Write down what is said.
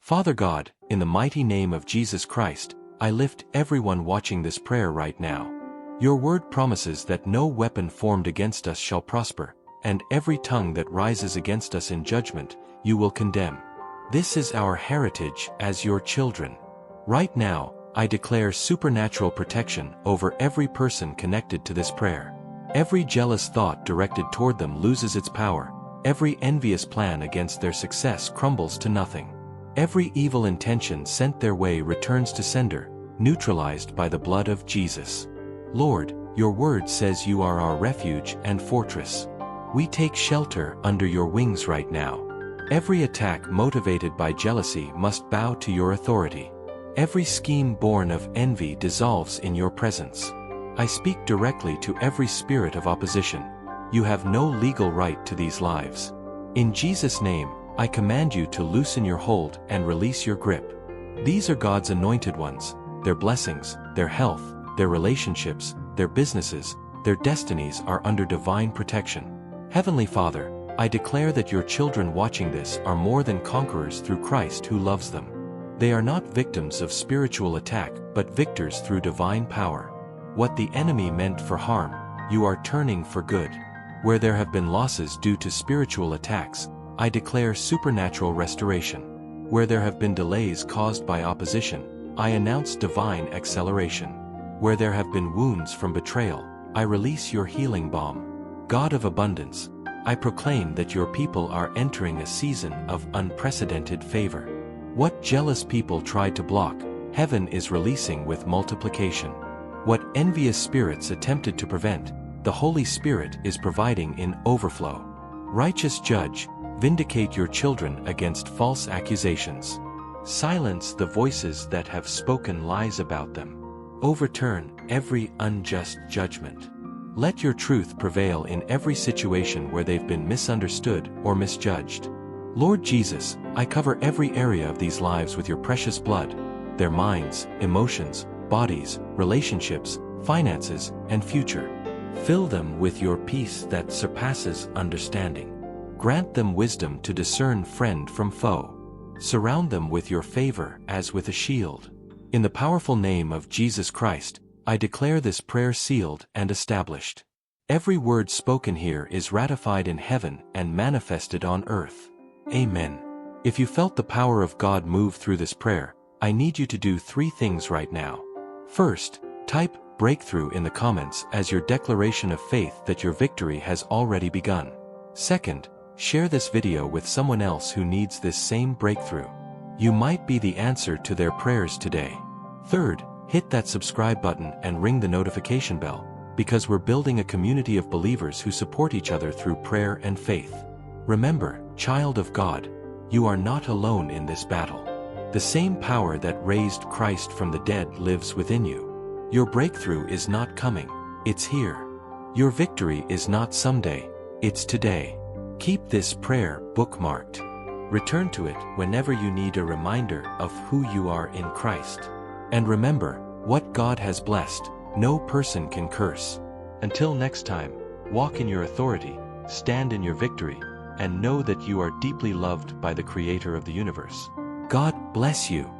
Father God, in the mighty name of Jesus Christ, I lift everyone watching this prayer right now. Your word promises that no weapon formed against us shall prosper, and every tongue that rises against us in judgment, you will condemn. This is our heritage as your children. Right now, I declare supernatural protection over every person connected to this prayer. Every jealous thought directed toward them loses its power. Every envious plan against their success crumbles to nothing. Every evil intention sent their way returns to sender, neutralized by the blood of Jesus. Lord, your word says you are our refuge and fortress. We take shelter under your wings right now. Every attack motivated by jealousy must bow to your authority. Every scheme born of envy dissolves in your presence. I speak directly to every spirit of opposition. You have no legal right to these lives. In Jesus' name, I command you to loosen your hold and release your grip. These are God's anointed ones. Their blessings, their health, their relationships, their businesses, their destinies are under divine protection. Heavenly Father, I declare that your children watching this are more than conquerors through Christ who loves them. They are not victims of spiritual attack, but victors through divine power. What the enemy meant for harm, you are turning for good. Where there have been losses due to spiritual attacks, I declare supernatural restoration. Where there have been delays caused by opposition, I announce divine acceleration. Where there have been wounds from betrayal, I release your healing balm. God of abundance, I proclaim that your people are entering a season of unprecedented favor. What jealous people tried to block, heaven is releasing with multiplication. What envious spirits attempted to prevent, the Holy Spirit is providing in overflow. Righteous Judge, vindicate your children against false accusations. Silence the voices that have spoken lies about them. Overturn every unjust judgment. Let your truth prevail in every situation where they've been misunderstood or misjudged. Lord Jesus, I cover every area of these lives with your precious blood, their minds, emotions, bodies, relationships, finances, and future. Fill them with your peace that surpasses understanding. Grant them wisdom to discern friend from foe. Surround them with your favor as with a shield. In the powerful name of Jesus Christ, I declare this prayer sealed and established. Every word spoken here is ratified in heaven and manifested on earth. Amen. If you felt the power of God move through this prayer, I need you to do 3 things right now. First, type breakthrough in the comments as your declaration of faith that your victory has already begun. Second, share this video with someone else who needs this same breakthrough. You might be the answer to their prayers today. Third, hit that subscribe button and ring the notification bell, because we're building a community of believers who support each other through prayer and faith. Remember, child of God, you are not alone in this battle. The same power that raised Christ from the dead lives within you. Your breakthrough is not coming, it's here. Your victory is not someday, it's today. Keep this prayer bookmarked. Return to it whenever you need a reminder of who you are in Christ. And remember, what God has blessed, no person can curse. Until next time, walk in your authority, stand in your victory, and know that you are deeply loved by the Creator of the universe. God bless you.